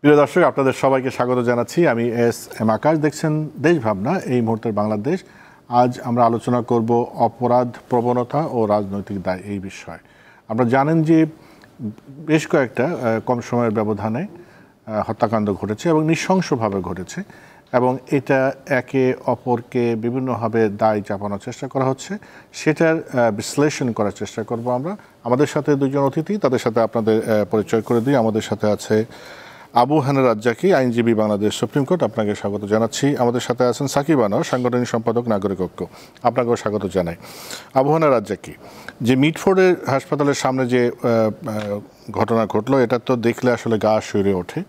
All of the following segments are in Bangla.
প্রিয় দর্শক, আপনাদের সবাইকে স্বাগত জানাচ্ছি। আমি এস এম আকাশ, দেখছেন দেশ ভাবনা, এই মুহূর্তের বাংলাদেশ। আজ আমরা আলোচনা করব অপরাধ প্রবণতা ও রাজনৈতিক দায় এই বিষয়ে। আপনারা জানেন যে বেশ কয়েকটা কম সময়ের ব্যবধানে হত্যাকাণ্ড ঘটেছে এবং নৃশংসভাবে ঘটেছে, এবং এটা একে অপরকে বিভিন্নভাবে দায় চাপানোর চেষ্টা করা হচ্ছে। সেটার বিশ্লেষণ করার চেষ্টা করব আমরা। আমাদের সাথে দুজন অতিথি, তাদের সাথে আপনাদের পরিচয় করে দিই। আমাদের সাথে আছে আবু হানান রাজ্জাকী, আইনজীবী, বাংলাদেশ সুপ্রিম কোর্ট, আপনাকে স্বাগত জানাচ্ছি। আমাদের সাথে আছেন সাকিব আনোয়ার, সাংগঠনিক সম্পাদক, নাগরিক ঐক্য, আপনাকেও স্বাগত জানাই। আবু হানান রাজ্জাকী, যে মিটফোর্ডের হাসপাতালের সামনে যে ঘটনা ঘটলো, এটা তো দেখলে আসলে গা শিউরে ওঠে,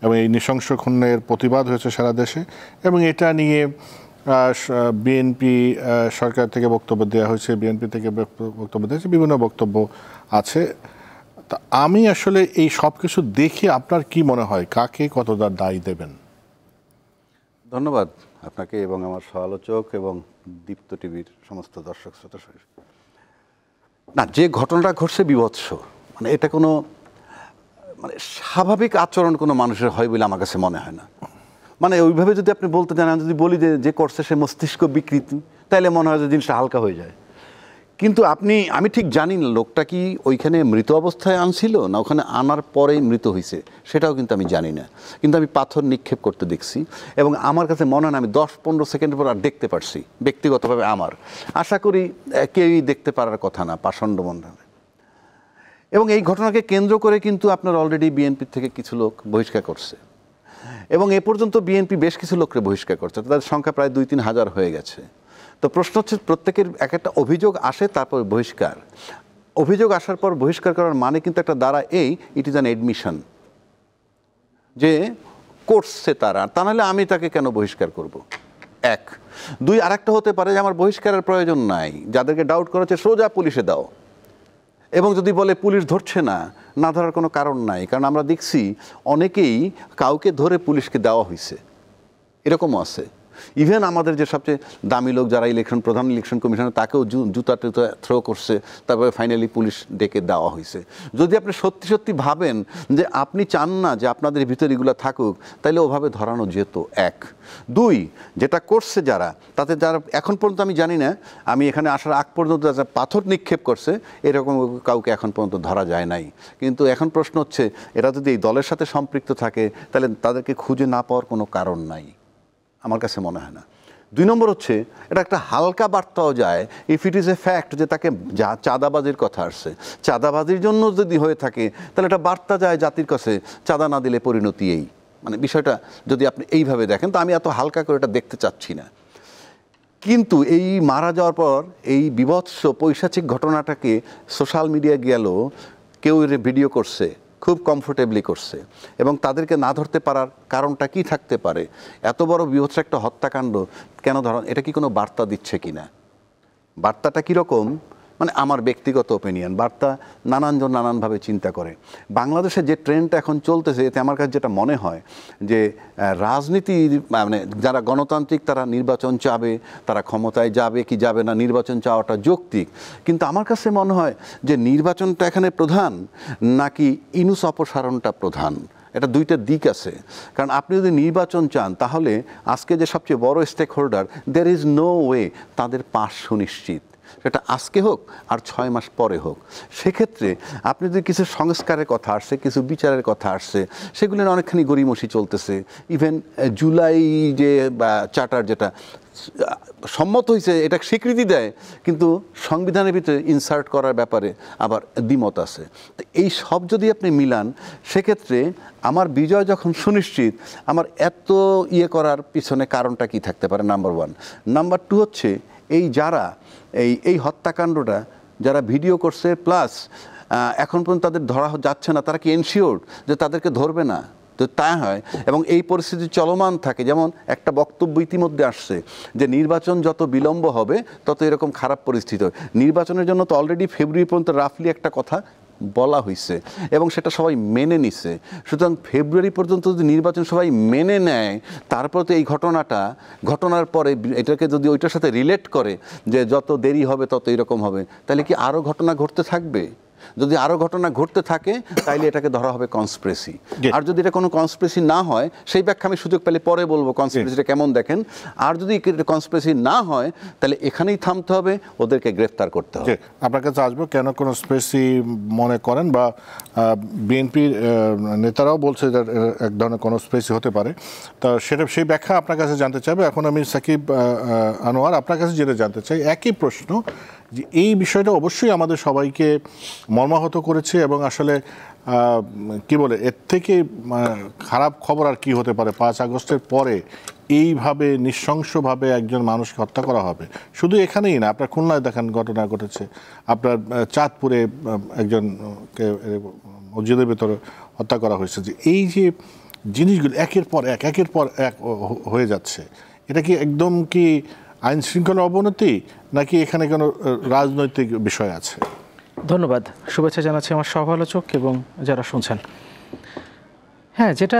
এবং এই নৃশংস খুনের প্রতিবাদ হয়েছে সারা দেশে, এবং এটা নিয়ে বিএনপি সরকার থেকে বক্তব্য দেওয়া হয়েছে, বিএনপি থেকে বক্তব্য দিয়েছে, বিভিন্ন বক্তব্য আছে। তা আমি আসলে এই সব কিছু দেখে আপনার কি মনে হয়, কাকে কতটা দায়ী দেবেন? ধন্যবাদ আপনাকে এবং আমার সহ-আলোচক এবং দীপ্ত টিভির সমস্ত দর্শক শ্রোতা। না, যে ঘটনাটা ঘটছে বিভৎস, মানে এটা কোনো স্বাভাবিক আচরণ কোনো মানুষের হয় বলে আমার কাছে মনে হয় না। মানে ওইভাবে যদি আপনি বলতে চান, যদি বলি যে করছে সে মস্তিষ্ক বিকৃতি, তাহলে মনে হয় যে জিনিসটা হালকা হয়ে যায়। কিন্তু আমি ঠিক জানি না লোকটা কি ওইখানে মৃত অবস্থায় আনছিল না ওখানে আনার পরেই মৃত হয়েছে, সেটাও কিন্তু আমি জানি না। কিন্তু আমি পাথর নিক্ষেপ করতে দেখছি, এবং আমার কাছে মনে হয় না আমি 10-15 সেকেন্ডের পর আর দেখতে পারছি ব্যক্তিগতভাবে। আমার আশা করি কেউই দেখতে পারার কথা না, পাষণ্ড মণ্ডলে। এবং এই ঘটনাকে কেন্দ্র করে কিন্তু আপনার অলরেডি বিএনপি থেকে কিছু লোক বহিষ্কার করছে, এবং এ পর্যন্ত বিএনপি বেশ কিছু লোককে বহিষ্কার করছে, তাদের সংখ্যা প্রায় 2-3 হাজার হয়ে গেছে। তো প্রশ্ন হচ্ছে, প্রত্যেকের এক একটা অভিযোগ আসে, তারপর বহিষ্কার। অভিযোগ আসার পর বহিষ্কার করার মানে কিন্তু একটা দ্বারা ইট ইজ অ্যান এডমিশন যে করছে তারা, তা নাহলে আমি তাকে কেন বহিষ্কার করব? 1, 2, আরেকটা হতে পারে যে আমার বহিষ্কারের প্রয়োজন নাই, যাদেরকে ডাউট করা হচ্ছে সোজা পুলিশে দাও। এবং যদি বলে পুলিশ ধরছে না, না ধরার কোনো কারণ নাই, কারণ আমরা দেখছি অনেকেই কাউকে ধরে পুলিশকে দেওয়া হয়েছে, এরকমও আছে। ইভেন আমাদের যে সবচেয়ে দামি লোক যারা প্রধান ইলেকশন কমিশনার, তাকেও জুতা টুতা থ্রো করছে, তারপরে ফাইনালি পুলিশ ডেকে দেওয়া হয়েছে। যদি আপনি সত্যি সত্যি ভাবেন যে আপনি চান না যে আপনাদের ভিতরে এগুলো থাকুক, তাহলে ওভাবে ধরানো যেত। 1, 2, যেটা করছে যারা, তাতে যারা এখন পর্যন্ত আমি জানি না, আমি এখানে আসার আগ পর্যন্ত যারা পাথর নিক্ষেপ করছে এরকম কাউকে এখন পর্যন্ত ধরা যায় নাই। কিন্তু এখন প্রশ্ন হচ্ছে, এরা যদি এই দলের সাথে সম্পৃক্ত থাকে তাহলে তাদেরকে খুঁজে না পাওয়ার কোনো কারণ নাই, আমার কাছে মনে হয় না। 2 নম্বর হচ্ছে, এটা একটা হালকা বার্তাও যায়, if it is a fact যে তাকে চাঁদাবাজির কথা আসছে, চাঁদাবাজির জন্য যদি হয়ে থাকে তাহলে এটা বার্তা যায় জাতির কাছে, চাঁদা না দিলে পরিণতি এই। মানে বিষয়টা যদি আপনি এইভাবে দেখেন, তো আমি এত হালকা করে এটা দেখতে চাচ্ছি না। কিন্তু এই মারা যাওয়ার পর এই বিভৎস পৈশাচিক ঘটনাটাকে সোশ্যাল মিডিয়া গেল, কেউ ভিডিও করছে, খুব কমফোর্টেবলি করছে, এবং তাদেরকে না ধরতে পারার কারণটা কি থাকতে পারে? এত বড় বৃহৎ একটা হত্যাকাণ্ড কেন ধরা? এটা কি কোনো বার্তা দিচ্ছে কি না? বার্তাটা কীরকম? মানে আমার ব্যক্তিগত ওপিনিয়ন, বার্তা নানানজন নানানভাবে চিন্তা করে। বাংলাদেশে যে ট্রেন্ডটা এখন চলতেছে, এতে আমার কাছে যেটা মনে হয় যে রাজনীতি, মানে যারা গণতান্ত্রিক তারা নির্বাচন চাবে, তারা ক্ষমতায় যাবে কি যাবে না, নির্বাচন চাওয়াটা যৌক্তিক। কিন্তু আমার কাছে মনে হয় যে নির্বাচনটা এখানে প্রধান নাকি ইনুস অপসারণটা প্রধান। এটা 2টা দিক আছে। কারণ আপনি যদি নির্বাচন চান, তাহলে আজকে যে সবচেয়ে বড় স্টেক হোল্ডার, দের ইজ নো ওয়ে তাদের পাস সুনিশ্চিত, সেটা আজকে হোক আর 6 মাস পরে হোক। সেক্ষেত্রে আপনি যদি কিছু সংস্কারের কথা আসছে, কিছু বিচারের কথা আসছে, সেগুলোর অনেকখানি গড়িমসি চলতেছে। ইভেন জুলাই যে চার্টার যেটা সম্মত হয়েছে, এটা স্বীকৃতি দেয়, কিন্তু সংবিধানের ভিতরে ইনসার্ট করার ব্যাপারে আবার দ্বিমত আছে। তো এই সব যদি আপনি মিলান, সেক্ষেত্রে আমার বিজয় যখন সুনিশ্চিত, আমার এত করার পিছনে কারণটা কি থাকতে পারে? নাম্বার 1। নাম্বার 2 হচ্ছে, যারা এই হত্যাকাণ্ডটা যারা ভিডিও করছে, প্লাস এখন পর্যন্ত তাদের ধরা যাচ্ছে না, তারা কি এনশিওরড যে তাদেরকে ধরবে না? তো তা হয়, এবং এই পরিস্থিতি চলমান থাকে। যেমন একটা বক্তব্য ইতিমধ্যে আসছে যে নির্বাচন যত বিলম্ব হবে তত এরকম খারাপ পরিস্থিতি হয়। নির্বাচনের জন্য তো অলরেডি ফেব্রুয়ারি পর্যন্ত রাফলি একটা কথা বলা হয়েছে, এবং সেটা সবাই মেনে নিছে। সুতরাং ফেব্রুয়ারি পর্যন্ত যদি নির্বাচন সবাই মেনে নেয়, তারপর তো এই ঘটনার পরে এটাকে যদি ওইটার সাথে রিলেট করে যে যত দেরি হবে তত এরকম হবে, তাহলে কি আরও ঘটনা ঘটতে থাকবে? যদি আরও ঘটনা ঘটতে থাকে তাইলে এটাকে ধরা হবে কনস্পিরেসি। আর যদি এটা কোনো কনস্পিরেসি না হয়, সেই ব্যাখ্যা আমি সুযোগ পেলে পরে বলবো কনস্পিরেসিটা কেমন দেখেন। আর যদি কনস্পিরেসি না হয় তাহলে এখানেই থামতে হবে, ওদেরকে গ্রেফতার করতে হবে। আপনার কাছে আসবো কেন কনস্পিরেসি মনে করেন, বা বিএনপির নেতারাও বলছে যে এক ধরনের কনস্পিরেসি হতে পারে, তো সেটা সেই ব্যাখ্যা আপনার কাছে জানতে চাইবো। এখন আমি সাকিব আনোয়ার আপনার কাছে যেটা জানতে চাই, একই প্রশ্ন, যে এই বিষয়টা অবশ্যই আমাদের সবাইকে মর্মাহত করেছে, এবং আসলে কি বলে, এর থেকে খারাপ খবর আর কি হতে পারে? 5 আগস্টের পরে এইভাবে নৃশংসভাবে একজন মানুষকে হত্যা করা হবে। শুধু এখানেই না, আপনার খুলনায় দেখেন ঘটনা ঘটেছে, আপনার চাঁদপুরে একজনকে মসজিদের ভেতরে হত্যা করা হয়েছে। যে এই যে জিনিসগুলো একের পর এক হয়ে যাচ্ছে, এটা কি একদম কি আইন শৃঙ্খলার অবনতি, নাকি এখানে কোনো রাজনৈতিক বিষয় আছে? ধন্যবাদ, শুভেচ্ছা জানাচ্ছি আমার সহ-আলোচক এবং যারা শুনছেন। হ্যাঁ, যেটা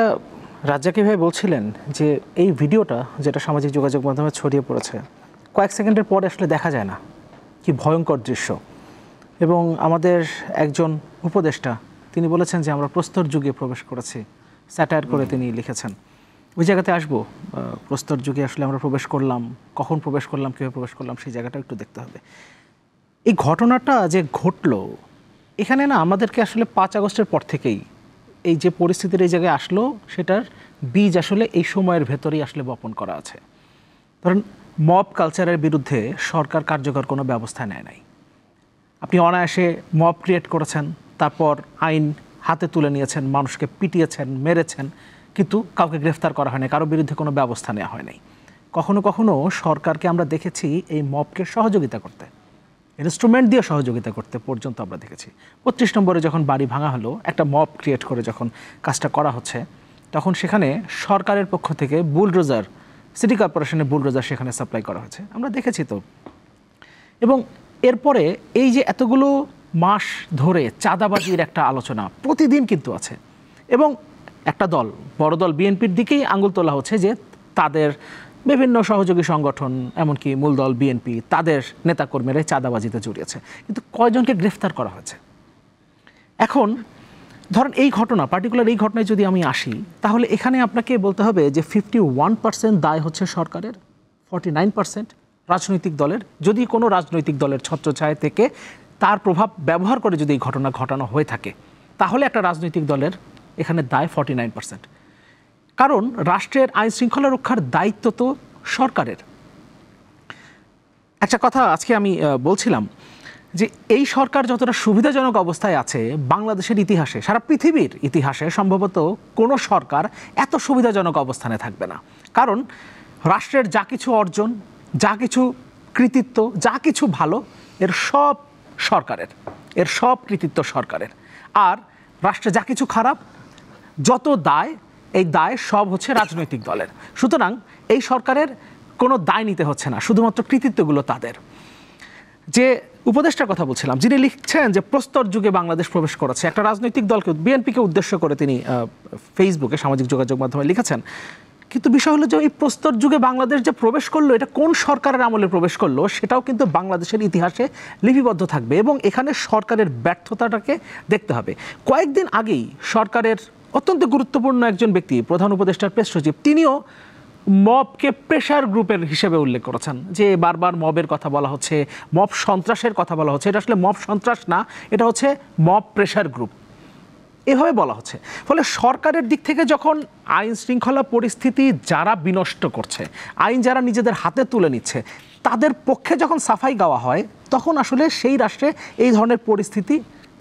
রাজ্জাকি ভাই বলছিলেন, যে এই ভিডিওটা যেটা সামাজিক যোগাযোগ মাধ্যমে ছড়িয়ে পড়েছে, কয়েক সেকেন্ডের পরে আসলে দেখা যায় না কি ভয়ঙ্কর দৃশ্য। এবং আমাদের একজন উপদেষ্টা তিনি বলেছেন যে আমরা প্রস্তর যুগে প্রবেশ করেছি, স্যাটায়ার করে তিনি লিখেছেন। ওই জায়গাতে আসবো, প্রস্তর যুগে আসলে আমরা প্রবেশ করলাম, কখন প্রবেশ করলাম, কীভাবে প্রবেশ করলাম, সেই জায়গাটা একটু দেখতে হবে। এই ঘটনাটা যে ঘটলো, এখানে না আমাদেরকে আসলে 5 আগস্টের পর থেকেই এই যে পরিস্থিতির এই জায়গায় আসলো, সেটার বীজ আসলে এই সময়ের ভেতরেই আসলে বপন করা আছে। ধরেন, মব কালচারের বিরুদ্ধে সরকার কার্যকর কোনো ব্যবস্থা নেয় নাই। আপনি অনায়াসে মব ক্রিয়েট করেছেন, তারপর আইন হাতে তুলে নিয়েছেন, মানুষকে পিটিয়েছেন, মেরেছেন, কিন্তু কাউকে গ্রেফতার করা হয় নাই, কারোর বিরুদ্ধে কোনো ব্যবস্থা নেওয়া হয় নাই। কখনো কখনো সরকারকে আমরা দেখেছি এই মবকে সহযোগিতা করতে, ইনস্ট্রুমেন্ট দিয়ে সহযোগিতা করতে পর্যন্ত আমরা দেখেছি। 25 নম্বরে যখন বাড়ি ভাঙা হলো, একটা মব ক্রিয়েট করে যখন কাজটা করা হচ্ছে, তখন সেখানে সরকারের পক্ষ থেকে বুলডোজার, সিটি কর্পোরেশনের বুলডোজার সেখানে সাপ্লাই করা হয়েছে, আমরা দেখেছি তো। এবং এরপরে এই যে এতগুলো মাস ধরে চাঁদাবাজির একটা আলোচনা প্রতিদিন কিন্তু আছে, এবং একটা দল, বড় দল বিএনপির দিকেই আঙুল তোলা হচ্ছে যে তাদের বিভিন্ন সহযোগী সংগঠন, এমনকি মূল দল বিএনপি, তাদের নেতাকর্মীরাই চাঁদাবাজিতে জড়িয়েছে। কিন্তু কয়জনকে গ্রেফতার করা হয়েছে? এখন ধরেন এই ঘটনা, পার্টিকুলার এই ঘটনায় যদি আমি আসি, তাহলে এখানে আপনাকে বলতে হবে যে 51% দায় হচ্ছে সরকারের, 49% রাজনৈতিক দলের। যদি কোনো রাজনৈতিক দলের ছত্রছায়া থেকে তার প্রভাব ব্যবহার করে যদি এই ঘটনা ঘটানো হয়ে থাকে, তাহলে একটা রাজনৈতিক দলের এখানে দায় 49%। কারণ রাষ্ট্রের আইন শৃঙ্খলা রক্ষার দায়িত্ব তো সরকারের। একটা কথা আজকে আমি বলছিলাম যে এই সরকার যতটা সুবিধাজনক অবস্থায় আছে, বাংলাদেশের ইতিহাসে, সারা পৃথিবীর ইতিহাসে সম্ভবত কোনো সরকার এত সুবিধাজনক অবস্থানে থাকবে না। কারণ রাষ্ট্রের যা কিছু অর্জন, যা কিছু কৃতিত্ব, যা কিছু ভালো, এর সব সরকারের, এর সব কৃতিত্ব সরকারের। আর রাষ্ট্রে যা কিছু খারাপ, যত দায়, এই দায় সব হচ্ছে রাজনৈতিক দলের। সুতরাং এই সরকারের কোনো দায় নিতে হচ্ছে না, শুধুমাত্র কৃতিত্বগুলো তাদের। যে উপদেষ্টার কথা বলছিলাম, যিনি লিখছেন যে প্রস্তর যুগে বাংলাদেশ প্রবেশ করেছে, একটা রাজনৈতিক দলকে, বিএনপিকে উদ্দেশ্য করে তিনি ফেসবুকে, সামাজিক যোগাযোগ মাধ্যমে লিখেছেন। কিন্তু বিষয় হলো যে এই প্রস্তর যুগে বাংলাদেশ যে প্রবেশ করলো, এটা কোন সরকারের আমলে প্রবেশ করলো, সেটাও কিন্তু বাংলাদেশের ইতিহাসে লিপিবদ্ধ থাকবে, এবং এখানে সরকারের ব্যর্থতাটাকে দেখতে হবে। কয়েকদিন আগেই সরকারের অত্যন্ত গুরুত্বপূর্ণ একজন ব্যক্তি, প্রধান উপদেষ্টার প্রেস সচিব, তিনিও মবকে প্রেশার গ্রুপের হিসেবে উল্লেখ করেছেন। যে বারবার মবের কথা বলা হচ্ছে, মব সন্ত্রাসের কথা বলা হচ্ছে, এটা আসলে মব সন্ত্রাস না, এটা হচ্ছে মব প্রেশার গ্রুপ, এভাবে বলা হচ্ছে। ফলে সরকারের দিক থেকে যখন আইন শৃঙ্খলা পরিস্থিতি যারা বিনষ্ট করছে, আইন যারা নিজেদের হাতে তুলে নিচ্ছে, তাদের পক্ষে যখন সাফাই গাওয়া হয়, তখন আসলে সেই রাষ্ট্রে এই ধরনের পরিস্থিতি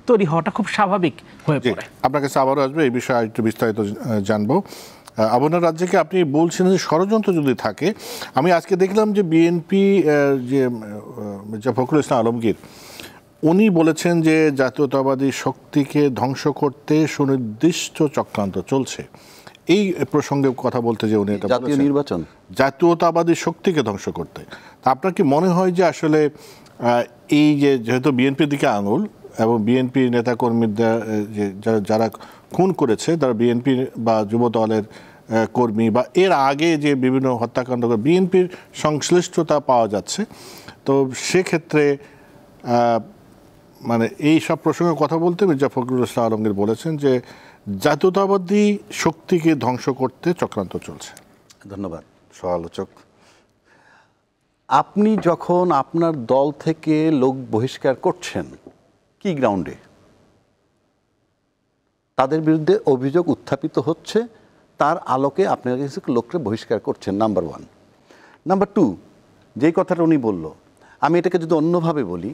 তৈরি হওয়াটা খুব স্বাভাবিক হয়ে পড়ে। আপনার কাছে আবারও আসবে, এই বিষয়ে একটু বিস্তারিত জানবো। আপনার রাজ্যকে আপনি বলছেন যে ষড়যন্ত্র যদি থাকে, আমি আজকে দেখলাম যে বিএনপি যে মির্জা ফখরুল ইসলাম আলমগীর, উনি বলেছেন যে জাতীয়তাবাদী শক্তিকে ধ্বংস করতে সুনির্দিষ্ট চক্রান্ত চলছে। এই প্রসঙ্গে কথা বলতে যে উনি এটা জাতীয় নির্বাচন, জাতীয়তাবাদী শক্তিকে ধ্বংস করতে, তা আপনার কি মনে হয় যে আসলে এই যে যেহেতু বিএনপির দিকে আঙুল, এবং বিএনপি নেতাকর্মীদের যারা খুন করেছে তারা বিএনপি বা যুব দলের কর্মী, বা এর আগে যে বিভিন্ন হত্যাকাণ্ড করে বিএনপির সংশ্লিষ্টতা পাওয়া যাচ্ছে, তো সেক্ষেত্রে মানে এই সব প্রসঙ্গে কথা বলতে মির্জা ফখরুল ইসলাম আলমগীর বলেছেন যে জাতীয়তাবাদী শক্তিকে ধ্বংস করতে চক্রান্ত চলছে। ধন্যবাদ সহ-আলোচক। আপনি যখন আপনার দল থেকে লোক বহিষ্কার করছেন কি গ্রাউন্ডে, তাদের বিরুদ্ধে অভিযোগ উত্থাপিত হচ্ছে, তার আলোকে আপনার কিছু লোককে বহিষ্কার করছেন, নাম্বার 1। নাম্বার 2, যেই কথাটা উনি বলল, আমি এটাকে যদি অন্যভাবে বলি,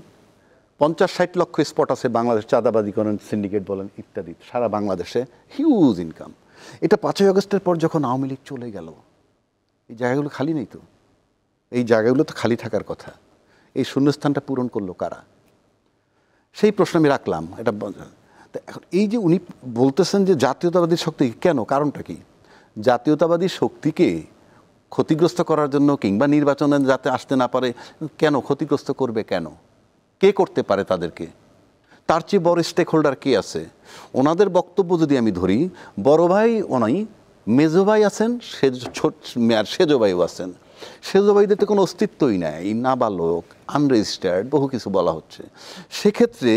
50-60 লক্ষ স্পট আছে বাংলাদেশ, চাঁদাবাজি করেন, সিন্ডিকেট বলেন ইত্যাদি, সারা বাংলাদেশে হিউজ ইনকাম। এটা 5ই আগস্টের পর যখন আওয়ামী লীগ চলে গেল, এই জায়গাগুলো খালি নেই তো, এই জায়গাগুলো তো খালি থাকার কথা। এই শূন্যস্থানটা পূরণ করলো কারা? সেই প্রশ্ন আমি রাখলাম। এটা এখন এই যে উনি বলতেছেন যে জাতীয়তাবাদী শক্তি, কেন, কারণটা কি? জাতীয়তাবাদী শক্তিকে ক্ষতিগ্রস্ত করার জন্য কিংবা নির্বাচনে যাতে আসতে না পারে, কেন ক্ষতিগ্রস্ত করবে? কেন, কে করতে পারে তাদেরকে? তার চেয়ে বড় স্টেক হোল্ডার কে আছে? ওনাদের বক্তব্য যদি আমি ধরি, বড় ভাই ওনাই, মেজো ভাই আছেন, সেজো ভাইও আছেন। সেজো ভাইদের তো কোনো অস্তিত্বই নাই, নাবালক, আনরেজিস্টার্ড, বহু কিছু বলা হচ্ছে। সেক্ষেত্রে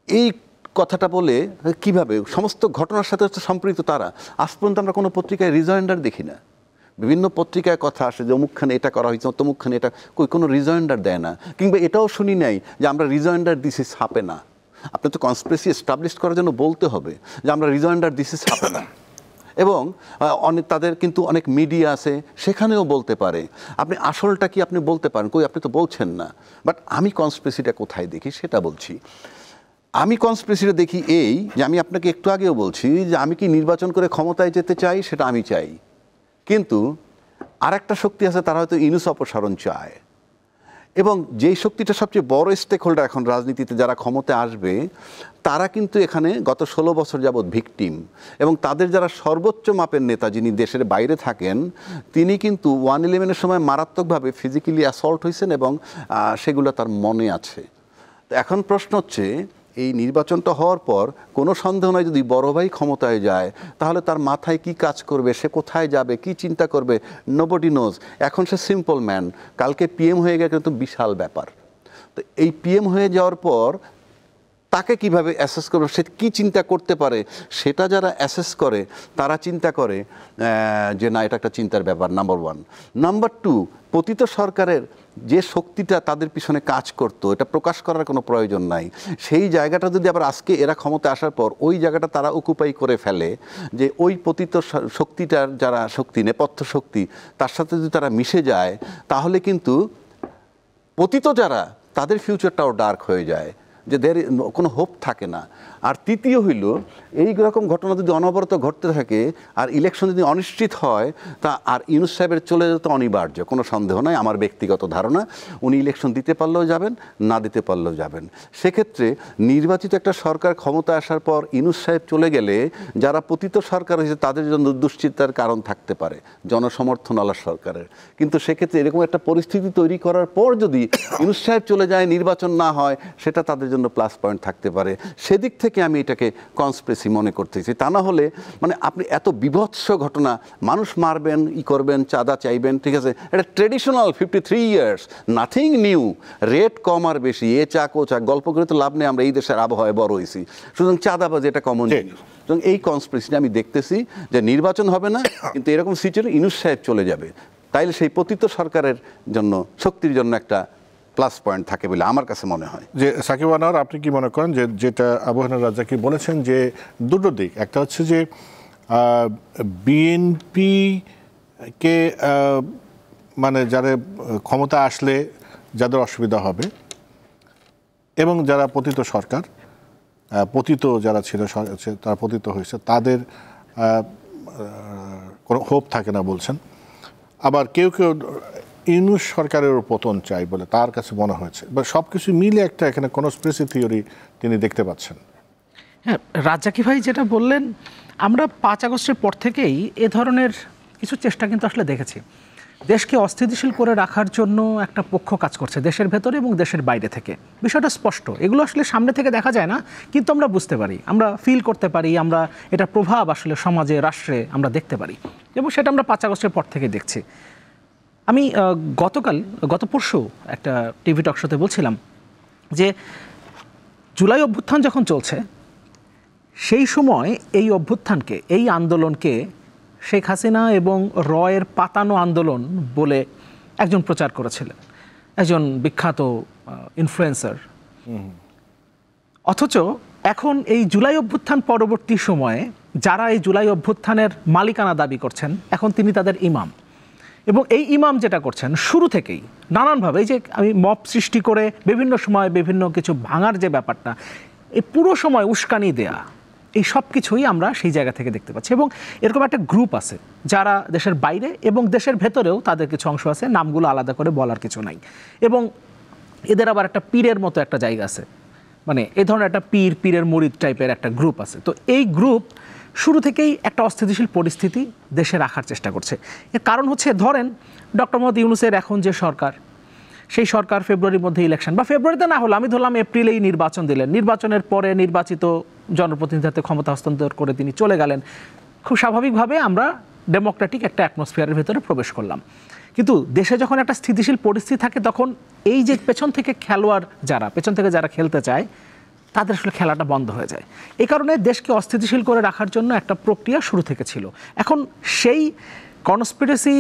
এই কথাটা বলে কিভাবে সমস্ত ঘটনার সাথে সম্পৃক্ত তারা? আজ পর্যন্ত আমরা কোনো পত্রিকায় রিজয়েন্ডার দেখি না। বিভিন্ন পত্রিকায় কথা আসে যে অমুকখানে এটা করা হয়েছে, তমুকখানে এটা, কোনো রিজয়েন্ডার দেয় না। কিংবা এটাও শুনি নাই যে আমরা রিজয়েন্ডার দিছি, ছাপে না। আপনি তো কনস্পিরেসি এস্টাবলিশ করার জন্য বলতে হবে যে আমরা রিজয়েন্ডার দিছি, ছাপে না। এবং অনেক তাদের কিন্তু অনেক মিডিয়া আছে, সেখানেও বলতে পারে। আপনি আসলটা কি আপনি বলতে পারেন, কই আপনি তো বলছেন না। বাট আমি কনস্পিরেসিটা কোথায় দেখি সেটা বলছি। আমি কনস্পিরেসিটা দেখি এই যে, আমি আপনাকে একটু আগেও বলছি যে আমি কি নির্বাচন করে ক্ষমতায় যেতে চাই, সেটা আমি চাই। কিন্তু আরেকটা শক্তি আছে, তারা হয়তো ইউনূস অপসারণ চায়। এবং যেই শক্তিটা সবচেয়ে বড় স্টেক হোল্ডার এখন রাজনীতিতে, যারা ক্ষমতায় আসবে, তারা কিন্তু এখানে গত 16 বছর যাবৎ ভিকটিম। এবং তাদের যারা সর্বোচ্চ মাপের নেতা, যিনি দেশের বাইরে থাকেন, তিনি কিন্তু 1/11-এর সময় মারাত্মকভাবে ফিজিক্যালি অ্যাসল্ট হয়েছেন এবং সেগুলো তার মনে আছে। তো এখন প্রশ্ন হচ্ছে, এই নির্বাচনটা হওয়ার পর কোনো সন্দেহ নয়, যদি বড় ভাই ক্ষমতায় যায়, তাহলে তার মাথায় কি কাজ করবে, সে কোথায় যাবে, কি চিন্তা করবে, নোবডি নোজ। এখন সে সিম্পল ম্যান, কালকে পিএম হয়ে গেলে কিন্তু বিশাল ব্যাপার। তো এই পিএম হয়ে যাওয়ার পর তাকে কিভাবে অ্যাসেস করবে, সে কী চিন্তা করতে পারে, সেটা যারা অ্যাসেস করে তারা চিন্তা করে যে না, এটা একটা চিন্তার ব্যাপার, নাম্বার 1। নাম্বার 2, পতিত সরকারের যে শক্তিটা তাদের পিছনে কাজ করতো, এটা প্রকাশ করার কোনো প্রয়োজন নাই। সেই জায়গাটা যদি আবার আজকে এরা ক্ষমতা আসার পর ওই জায়গাটা তারা অকুপাই করে ফেলে, যে ওই পতিত শক্তিটার যারা শক্তি, নেপথ্য শক্তি, তার সাথে যদি তারা মিশে যায়, তাহলে কিন্তু পতিত যারা, তাদের ফিউচারটাও ডার্ক হয়ে যায়, যে কোনো হোপ থাকে না। আর তৃতীয় হইল, এই রকম ঘটনা যদি অনবরত ঘটতে থাকে আর ইলেকশন যদি অনিশ্চিত হয়, তা আর ইউনূস সাহেবের চলে যেতে অনিবার্য, কোনো সন্দেহ নয়। আমার ব্যক্তিগত ধারণা, উনি ইলেকশন দিতে পারলেও যাবেন, না দিতে পারলেও যাবেন। সেক্ষেত্রে নির্বাচিত একটা সরকার ক্ষমতা আসার পর ইউনূস সাহেব চলে গেলে যারা পতিত সরকার হয়েছে তাদের জন্য দুশ্চিন্তার কারণ থাকতে পারে, জনসমর্থন আলা সরকারের। কিন্তু সেক্ষেত্রে এরকম একটা পরিস্থিতি তৈরি করার পর যদি ইউনূস সাহেব চলে যায়, নির্বাচন না হয়, সেটা তাদের জন্য প্লাস পয়েন্ট থাকতে পারে। সেদিক থেকে আমি এটাকে কনস্পিরেসি মনে করতেছি। তা না হলে মানে আপনি এত বিভৎস ঘটনা, মানুষ মারবেন, করবেন, চাঁদা চাইবেন, ঠিক আছে, এটা traditional 53 years, nothing new. Rate কম আর বেশি, এ চাক ও চাক, গল্প করে তো লাভ নেই, আমরা এই দেশের আবহাওয়ায় বড় হয়েছি। সুতরাং চাঁদাবাজি এটা কমন জিনিস। সুতরাং এই কনস্পিরেসিটা আমি দেখতেছি যে নির্বাচন হবে না, কিন্তু এরকম সিচুয়েশনে ইউনূস সাহেব চলে যাবে, তাইলে সেই পতিত সরকারের জন্য, শক্তির জন্য একটা প্লাস পয়েন্ট থাকে বলে আমার কাছে মনে হয়। যে সাকিব আনোয়ার, আপনি কি মনে করেন যে যেটা আবু হানিফ রাজ্জাকি বলেছেন, যে দুটো দিক, একটা হচ্ছে যে বিএনপিকে মানে যারা ক্ষমতা আসলে যাদের অসুবিধা হবে, এবং যারা পতিত সরকার, পতিত যারা ছিল, তারা পতিত হয়েছে, তাদের কোনো হোপ থাকে না বলছেন। আবার কেউ কেউ ইউনূস সরকারের পতন চাই বলে তার কাছে মনে হয়েছে, বা সব কিছু মিলে একটা এখানে কনস্পিরেসি থিওরি তিনি দেখতে পাচ্ছেন। হ্যাঁ, রাজ্জাকি ভাই যেটা বললেন, আমরা 5 আগস্টের পর থেকেই এ ধরনের কিছু চেষ্টা কিন্তু আসলে দেখেছি। দেশকে অস্থিতিশীল করে রাখার জন্য একটা পক্ষ কাজ করছে দেশের ভেতরে এবং দেশের বাইরে থেকে। বিষয়টা স্পষ্ট, এগুলো আসলে সামনে থেকে দেখা যায় না, কিন্তু আমরা বুঝতে পারি, আমরা ফিল করতে পারি, আমরা এটার প্রভাব আসলে সমাজে, রাষ্ট্রে আমরা দেখতে পারি, এবং সেটা আমরা 5 আগস্টের পর থেকে দেখছি। আমি গত পরশু একটা টিভি টক শোতে বলছিলাম যে জুলাই অভ্যুত্থান যখন চলছে সেই সময় এই অভ্যুত্থানকে, এই আন্দোলনকে শেখ হাসিনা এবং রয়ের পাতানো আন্দোলন বলে একজন প্রচার করেছিলেন, একজন বিখ্যাত ইনফ্লুয়েন্সার। অথচ এখন এই জুলাই অভ্যুত্থান পরবর্তী সময়ে যারা এই জুলাই অভ্যুত্থানের মালিকানা দাবি করছেন, এখন তিনি তাদের ইমাম। এবং এই ইমাম যেটা করছেন শুরু থেকেই নানানভাবে, এই যে আমি মব সৃষ্টি করে বিভিন্ন সময় বিভিন্ন কিছু ভাঙার যে ব্যাপারটা, এই পুরো সময় উস্কানি দেয়া, এই সব কিছুই আমরা সেই জায়গা থেকে দেখতে পাচ্ছি। এবং এরকম একটা গ্রুপ আছে যারা দেশের বাইরে এবং দেশের ভেতরেও তাদের কিছু অংশ আছে, নামগুলো আলাদা করে বলার কিছু নাই। এবং এদের আবার একটা পীরের মতো একটা জায়গা আছে, মানে এই ধরনের একটা পীরের মুরিদ টাইপের একটা গ্রুপ আছে। তো এই গ্রুপ শুরু থেকেই একটা অস্থিতিশীল পরিস্থিতি দেশে রাখার চেষ্টা করছে। এর কারণ হচ্ছে, ধরেন ডক্টর মোহাম্মদ ইউনূসের এখন যে সরকার, সেই সরকার ফেব্রুয়ারির মধ্যে ইলেকশন, বা ফেব্রুয়ারিতে না হলো আমি ধরলাম এপ্রিলেই নির্বাচন দিলেন, নির্বাচনের পরে নির্বাচিত জনপ্রতিনিধির হাতে ক্ষমতা হস্তান্তর করে তিনি চলে গেলেন। খুব স্বাভাবিকভাবে আমরা ডেমোক্রেটিক একটা অ্যাটমসফিয়ারের ভেতরে প্রবেশ করলাম। কিন্তু দেশে যখন একটা স্থিতিশীল পরিস্থিতি থাকে, তখন এই যে পেছন থেকে খেলোয়াড় যারা, পেছন থেকে যারা খেলতে চায়, তাদের আসলে খেলাটা বন্ধ হয়ে যায়। এই কারণে দেশকে অস্থিতিশীল করে রাখার জন্য একটা প্রক্রিয়া শুরু থেকে ছিল। এখন সেই কনস্পিরেসি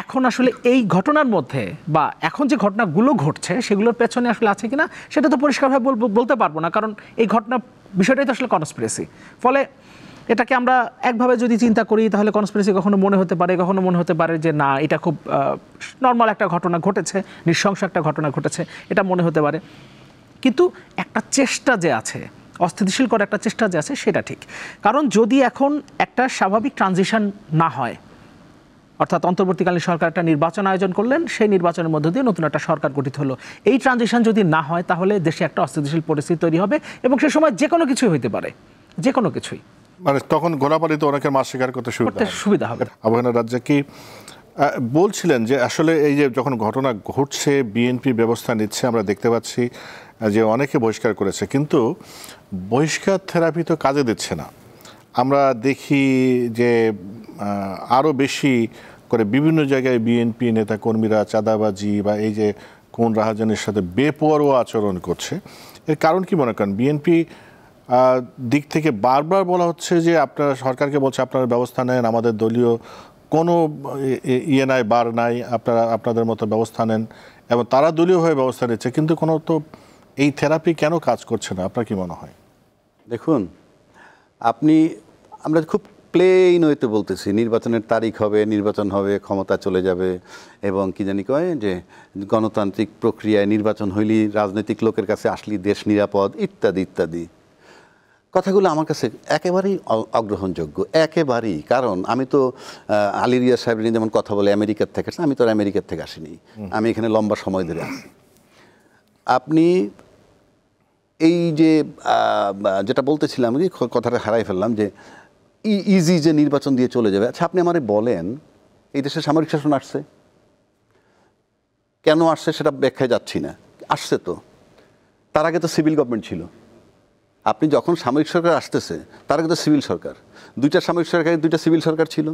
এখন আসলে এই ঘটনার মধ্যে, বা এখন যে ঘটনাগুলো ঘটছে সেগুলোর পেছনে আসলে আছে কিনা সেটা তো পরিষ্কারভাবে বলতে পারবো না, কারণ এই ঘটনা বিষয়টাই তো আসলে কনস্পিরেসি। ফলে এটাকে আমরা একভাবে যদি চিন্তা করি তাহলে কনস্পিরেসি কখনো মনে হতে পারে যে না, এটা খুব নর্মাল একটা ঘটনা ঘটেছে, নৃশংস একটা ঘটনা ঘটেছে, এটা মনে হতে পারে। কিন্তু একটা চেষ্টা যে আছে, অস্থিতিশীল করার একটা চেষ্টা যে আছে, সেটা ঠিক। কারণ যদি এখন একটা স্বাভাবিক ট্রানজিশন না হয়, অর্থাৎ অন্তর্বর্তীকালীন সরকার একটা নির্বাচন আয়োজন করলেন, সেই নির্বাচনের মধ্য দিয়ে নতুন একটা সরকার গঠিত হলো, এই ট্রানজিশন যদি না হয় তাহলে দেশে একটা অস্থিতিশীল পরিস্থিতি তৈরি হবে এবং সে সময় যে কোনো কিছুই হইতে পারে, যে কোনো কিছুই। মানে তখন গোলাপালিতে অনেকের মাছ শিকার করতে সুবিধা হবে। আবহাওয়া রাজ্যে কি বলছিলেন যে আসলে এই যে যখন ঘটনা ঘটছে বিএনপি ব্যবস্থা নিচ্ছে, আমরা দেখতে পাচ্ছি যে অনেকে বহিষ্কার করেছে, কিন্তু বহিষ্কার থেরাপি তো কাজে দিচ্ছে না। আমরা দেখি যে আরও বেশি করে বিভিন্ন জায়গায় বিএনপি নেতাকর্মীরা চাঁদাবাজি বা এই যে কোন রাহাজানের সাথে বেপরোয়া আচরণ করছে। এর কারণ কি মনে করেন? বিএনপি দিক থেকে বারবার বলা হচ্ছে যে আপনারা, সরকারকে বলছে আপনারা ব্যবস্থা নেন, আমাদের দলীয় কোনো ইয়ে নাই, বার নাই, আপনারা আপনাদের মতো ব্যবস্থা নেন, এবং তারা দলীয়ভাবে ব্যবস্থা নিচ্ছে, কিন্তু কোনো তো এই থেরাপি কেন কাজ করছে না? আপনার কি মনে হয়? দেখুন, আমরা খুব প্লেন হইতে বলতেছি নির্বাচনের তারিখ হবে, নির্বাচন হবে, ক্ষমতা চলে যাবে, এবং কি জানি কয় যে গণতান্ত্রিক প্রক্রিয়ায় নির্বাচন হইলেই রাজনৈতিক লোকের কাছে আসলি দেশ নিরাপদ, ইত্যাদি ইত্যাদি কথাগুলো আমার কাছে একেবারেই অগ্রহণযোগ্য, একেবারেই। কারণ আমি তো আলী রিয়াজ সাহেব যেমন কথা বলে আমেরিকার থেকে, আমি তো আমেরিকার থেকে আসিনি, আমি এখানে লম্বা সময় ধরে আছি। আপনি এই যে যেটা বলতেছিলাম, কথাটা হারাই ফেললাম, যে ইজি যে নির্বাচন দিয়ে চলে যাবে। আচ্ছা, আপনি আমারে বলেন, এই দেশে সামরিক শাসন আসছে কেন? আসছে সেটা ব্যাখ্যায় যাচ্ছি না, আসছে তো। তার আগে তো সিভিল গভর্নমেন্ট ছিল। আপনি যখন সামরিক সরকার আসতেছে, তার আগে তো সিভিল সরকার, দুইটা সামরিক সরকার, দুইটা সিভিল সরকার ছিল।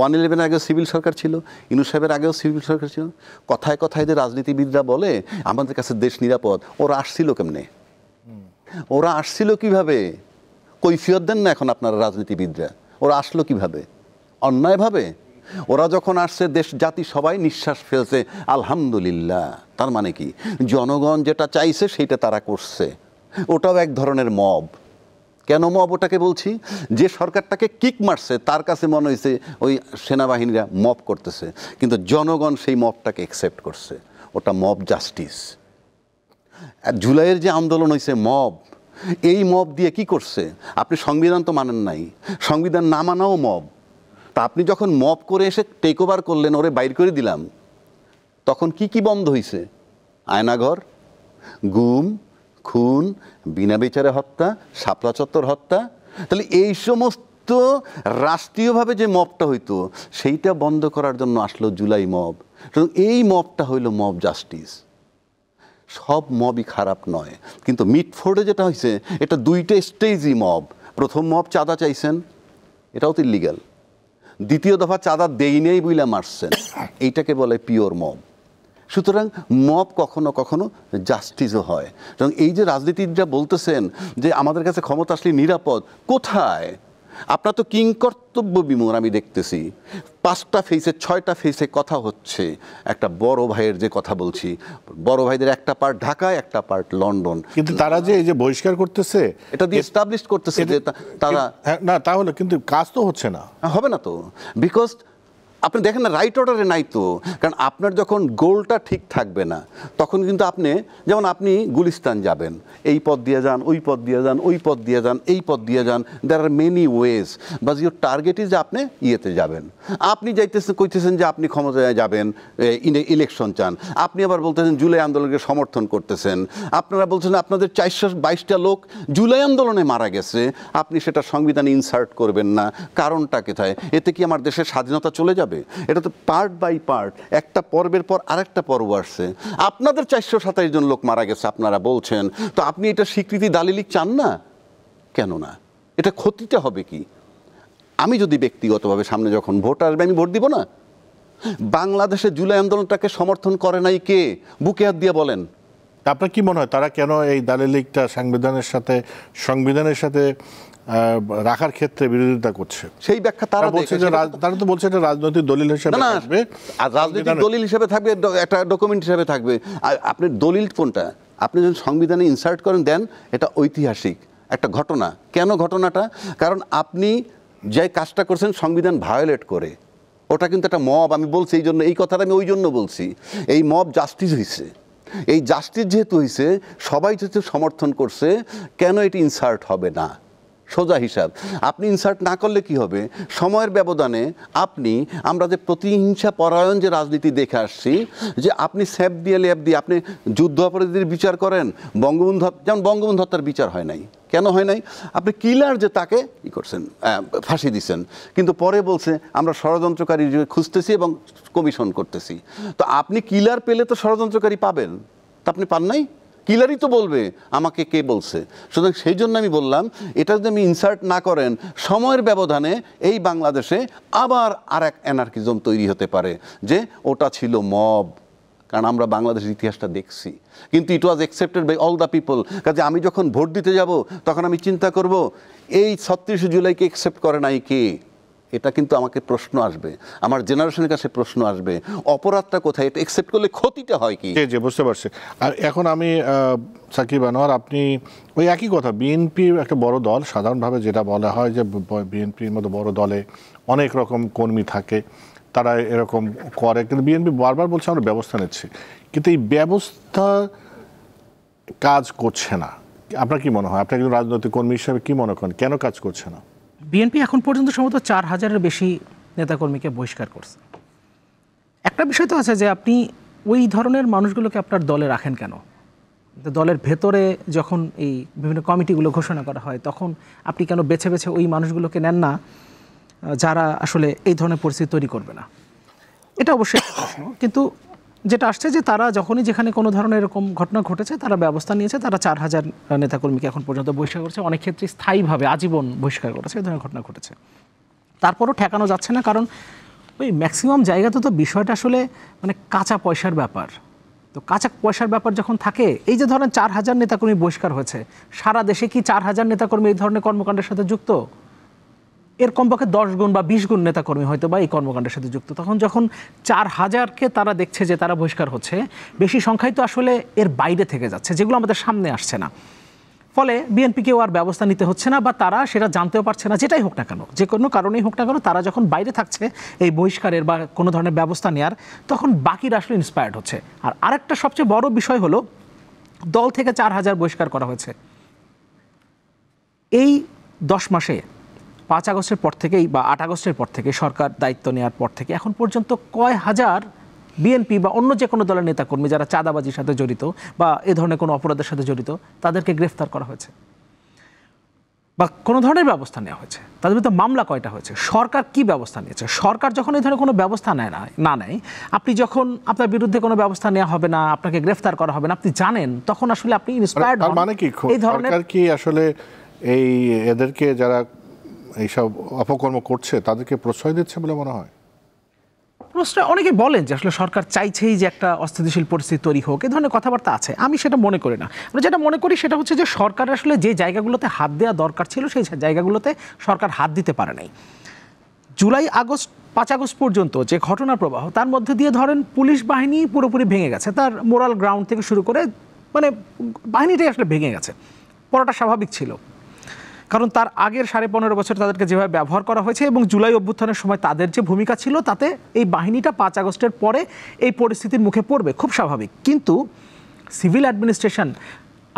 111 আগেও সিভিল সরকার ছিল, ইউনূস সাহেবের আগেও সিভিল সরকার ছিল। কথায় কথায় যে রাজনীতিবিদরা বলে আমাদের কাছে দেশ নিরাপদ, ওরা আসছিল কেমনে? ওরা আসছিল কিভাবে? কৈফিয়ত দেন না এখন আপনারা রাজনীতিবিদরা। ওরা আসলো কিভাবে? অন্যায়ভাবে। ওরা যখন আসছে, দেশ জাতি সবাই নিঃশ্বাস ফেলছে, আলহামদুলিল্লাহ। তার মানে কি, জনগণ যেটা চাইছে সেইটা তারা করছে। ওটাও এক ধরনের মব। কেন মব ওটাকে বলছি? যে সরকারটাকে কিক মারছে তার কাছে মনে হয়েছে ওই সেনাবাহিনীরা মব করতেছে, কিন্তু জনগণ সেই মবটাকে অ্যাকসেপ্ট করছে। ওটা মব জাস্টিস। জুলাইয়ের যে আন্দোলন হয়েছে মব, এই মব দিয়ে কি করছে? আপনি সংবিধান তো মানেন নাই, সংবিধান না মানাও মব। তা আপনি যখন মব করে এসে টেক ওভার করলেন, ওরে বাইর করে দিলাম, তখন কি কি বন্ধ হয়েছে? আয়নাঘর, গুম, খুন, বিনা বিচারে হত্যা, শাপলা চত্বর হত্যা। তাহলে এই সমস্ত রাষ্ট্রীয়ভাবে যে মবটা হইতো সেইটা বন্ধ করার জন্য আসলো জুলাই মব। এই মবটা হইল মব জাস্টিস। সব মবই খারাপ নয়, কিন্তু মিটফোর্ডে যেটা হয়েছে এটা দুইটা স্টেজই মব। প্রথম মব চাঁদা চাইছেন, এটাও তো ইলিগাল। দ্বিতীয় দফা চাঁদা দেই নেই বইলা মারছেন, এইটাকে বলে পিওর মব। সুতরাং মব কখনো কখনো জাস্টিসও হয়। এবং এই যে রাজনীতিবিদরা বলতেছেন যে আমাদের কাছে ক্ষমতা আসলে নিরাপদ, কোথায়? আপনার তো কিংকর্তব্য বিমূঢ় আমি দেখতেছি। 5টা ফেসে 6টা ফেসে কথা হচ্ছে। একটা বড় ভাইয়ের যে কথা বলছি, বড় ভাইদের একটা পার্ট ঢাকায়, একটা পার্ট লন্ডন, কিন্তু তারা যে এই যে বহিষ্কার করতেছে, এটা দিয়ে এস্টাবলিশ করতেছে যে তারা না, তাহলে কিন্তু কাজ তো হচ্ছে না, হবে না তো। বিকজ আপনি দেখেন না, রাইট অর্ডারে নাই তো। কারণ আপনার যখন গোলটা ঠিক থাকবে না, তখন কিন্তু আপনি, যেমন আপনি গুলিস্তান যাবেন, এই পথ দিয়ে যান, ওই পথ দিয়ে যান, ওই পথ দিয়ে যান, এই পথ দিয়ে যান, there are many ways, but your target is যে আপনি ইয়েতে যাবেন। আপনি যাইতেছেন, কইতেছেন যে আপনি ক্ষমতায় যাবেন, ইলেকশন চান, আপনি আবার বলতেছেন জুলাই আন্দোলনকে সমর্থন করতেছেন, আপনারা বলছেন আপনাদের 422টা লোক জুলাই আন্দোলনে মারা গেছে, আপনি সেটা সংবিধানে ইনসার্ট করবেন না, কারণটা কোথায়? এতে কি আমার দেশের স্বাধীনতা চলে যাবে? এটা তো পার্ট বাই পার্ট, একটা পর্বের পর আরেকটা পর্ব আসছে। আপনাদের 427 জন লোক মারা গেছে আপনারা বলছেন, তো আপনি এটা স্বীকৃতি দালিলিক চান না কেন? না, এটা ক্ষতিটা হবে কি? আমি যদি ব্যক্তিগতভাবে সামনে যখন ভোট আসবে, আমি ভোট দিব না? বাংলাদেশে জুলাই আন্দোলনটাকে সমর্থন করে নাই কে? বুকে হাত দিয়ে বলেন। আপনার কি মনে হয় তারা কেন এই দালিলিকটা সংবিধানের সাথে রাখার ক্ষেত্রে বিরোধিতা করছে? সেই ব্যাখ্যা তারা বলছে যে তারা তো বলছে এটা রাজনৈতিক দলিল হিসেবে থাকবে। আর রাজনৈতিক দলিল হিসেবে থাকবে, একটা ডকুমেন্ট হিসেবে থাকবে। আপনার দলিল কোনটা? আপনি যখন সংবিধানে ইনসার্ট করেন, দেন এটা ঐতিহাসিক একটা ঘটনা। কেন ঘটনাটা? কারণ আপনি যে কাজটা করছেন সংবিধান ভায়োলেট করে, ওটা কিন্তু একটা মব। আমি বলছি এই জন্য, এই কথাটা আমি ওই জন্য বলছি, এই মব জাস্টিস হয়েছে। এই জাস্টিস যেহেতু হয়েছে, সবাই যেহেতু সমর্থন করছে, কেন এটি ইনসার্ট হবে না? সোজা হিসাব। আপনি ইনসার্ট না করলে কি হবে? সময়ের ব্যবধানে আমরা যে প্রতিহিংসা পরায়ণ যে রাজনীতি দেখে আসছি, যে আপনি স্যাপ দিয়ে ল্যাপ দিয়ে আপনি যুদ্ধ অপরাধীদের বিচার করেন, যেমন বঙ্গবন্ধু হত্যার বিচার হয় নাই। কেন হয় নাই? আপনি কিলার যে তাকে কি করছেন, ফাঁসি দিচ্ছেন, কিন্তু পরে বলছে আমরা ষড়যন্ত্রকারী খুঁজতেছি এবং কমিশন করতেছি। তো আপনি কিলার পেলে তো ষড়যন্ত্রকারী পাবেন, তা আপনি পান নাই। কিলারই তো বলবে আমাকে কে বলছে। সুতরাং সেই জন্য আমি বললাম, এটা যদি আমি ইনসার্ট না করেন, সময়ের ব্যবধানে এই বাংলাদেশে আবার আর এক অ্যানার্কিজম তৈরি হতে পারে যে ওটা ছিল মব। কারণ আমরা বাংলাদেশের ইতিহাসটা দেখছি, কিন্তু ইট ওয়াজ accepted by all the people. কাজে আমি যখন ভোট দিতে যাব, তখন আমি চিন্তা করব এই 36 জুলাইকে অ্যাকসেপ্ট করে নাই কে? এটা কিন্তু আমাকে প্রশ্ন আসবে, আমার জেনারেশনের কাছে প্রশ্ন আসবে, অপরাধটা কোথায়? এটা অ্যাকসেপ্ট করলে ক্ষতিটা হয় কি? জি, বুঝতে পারছি। আর এখন আমি সাকিব আনোয়ার, আপনি ওই একই কথা, বিএনপি একটা বড় দল, সাধারণভাবে যেটা বলা হয় যে বিএনপির মতো বড় দলে অনেক রকম কর্মী থাকে, তারা এরকম করে, কিন্তু বিএনপি বারবার বলছে আমরা ব্যবস্থা নিচ্ছি, কিন্তু এই ব্যবস্থা কাজ করছে না। আপনার কি মনে হয়? আপনি একজন রাজনৈতিক কর্মী হিসেবে কি মনে করেন, কেন কাজ করছে না? বিএনপি এখন পর্যন্ত সম্ভবত 4000-এর বেশি নেতাকর্মীকে বহিষ্কার করছে। একটা বিষয় তো আছে যে আপনি ওই ধরনের মানুষগুলোকে আপনার দলে রাখেন কেন? দলের ভেতরে যখন এই বিভিন্ন কমিটিগুলো ঘোষণা করা হয়, তখন আপনি কেন বেছে বেছে ওই মানুষগুলোকে নেন না যারা আসলে এই ধরনের পরিস্থিতি তৈরি করবে না? এটা অবশ্যই একটা প্রশ্ন। কিন্তু যেটা আসছে যে তারা যখনই যেখানে কোনো ধরনের এরকম ঘটনা ঘটেছে, তারা ব্যবস্থা নিয়েছে, তারা 4000 নেতাকর্মীকে এখন পর্যন্ত বহিষ্কার করেছে, অনেক ক্ষেত্রে স্থায়ীভাবে আজীবন বহিষ্কার করেছে, এই ধরনের ঘটনা ঘটেছে। তারপরও ঠেকানো যাচ্ছে না, কারণ ওই ম্যাক্সিমাম জায়গাতে তো বিষয়টা আসলে মানে কাঁচা পয়সার ব্যাপার। তো কাঁচা পয়সার ব্যাপার যখন থাকে, এই যে ধরেন 4000 নেতাকর্মী বহিষ্কার হয়েছে, সারা দেশে কি 4000 নেতাকর্মী এই ধরনের কর্মকাণ্ডের সাথে যুক্ত? এর কমপক্ষে 10 গুণ বা 20 গুণ নেতাকর্মী হয়তো বা এই কর্মকাণ্ডের সাথে যুক্ত। তখন যখন 4000-কে তারা দেখছে যে তারা বহিষ্কার হচ্ছে, বেশি সংখ্যায় তো আসলে এর বাইরে থেকে যাচ্ছে, যেগুলো আমাদের সামনে আসছে না। ফলে বিএনপিকেও আর ব্যবস্থা নিতে হচ্ছে না, বা তারা সেটা জানতেও পারছে না। যেটাই হোক না কেন, যে কোনো কারণেই হোক না কেন, তারা যখন বাইরে থাকছে এই বহিষ্কারের বা কোনো ধরনের ব্যবস্থা নেওয়ার, তখন বাকিরা আসলে ইন্সপায়ার্ড হচ্ছে। আর আরেকটা সবচেয়ে বড় বিষয় হলো, দল থেকে 4000 বহিষ্কার করা হয়েছে। এই 10 মাসে 5 আগস্টের পর থেকেই বা 8 আগস্টের পর থেকে, সরকার দায়িত্ব নেওয়ার পর থেকে এখন পর্যন্ত কয় হাজার বিএনপি বা অন্য যে কোনো দলের নেতাকর্মী যারা চাঁদাবাজির সাথে জড়িত বা এ ধরনের কোনো অপরাধের সাথে জড়িত, তাদেরকে গ্রেফতার করা হয়েছে বা কোনো ধরনের ব্যবস্থা নেওয়া হয়েছে? তাদের বিরুদ্ধে মামলা কয়টা হয়েছে? সরকার কি ব্যবস্থা নিয়েছে? সরকার যখন এই ধরনের কোনো ব্যবস্থা না নেয়, আপনি যখন আপনার বিরুদ্ধে কোনো ব্যবস্থা নেওয়া হবে না, আপনাকে গ্রেফতার করা হবে না, আপনি জানেন, তখন আসলে আপনি ইন্সপায়ার্ড হন। মানে কি সরকার কি আসলে এই এদেরকে যারা এইসব অপকর্ম করছে তাদেরকে প্রশ্রয় দিচ্ছে বলে মনে হয়? প্রশ্নে অনেকে বলেন যে আসলে সরকার চাইছেই যে একটা অস্থিতিশীল পরিস্থিতি তৈরি হোক, এই ধরনের কথাবার্তা আছে। আমি সেটা মনে করি না। আমরা যেটা মনে করি সেটা হচ্ছে যে সরকার আসলে যে জায়গাগুলোতে হাত দেওয়া দরকার ছিল সেই জায়গাগুলোতে সরকার হাত দিতে পারে নাই। জুলাই আগস্ট 5 আগস্ট পর্যন্ত যে ঘটনা প্রবাহ, তার মধ্যে দিয়ে ধরেন পুলিশ বাহিনী পুরোপুরি ভেঙে গেছে, তার মোরাল গ্রাউন্ড থেকে শুরু করে মানে বাহিনীটাই আসলে ভেঙে গেছে। পড়াটা স্বাভাবিক ছিল, কারণ তার আগের 15.5 বছর তাদেরকে যেভাবে ব্যবহার করা হয়েছে এবং জুলাই অভ্যুত্থানের সময় তাদের যে ভূমিকা ছিল, তাতে এই বাহিনীটা 5 আগস্টের পরে এই পরিস্থিতির মুখে পড়বে, খুব স্বাভাবিক। কিন্তু সিভিল অ্যাডমিনিস্ট্রেশন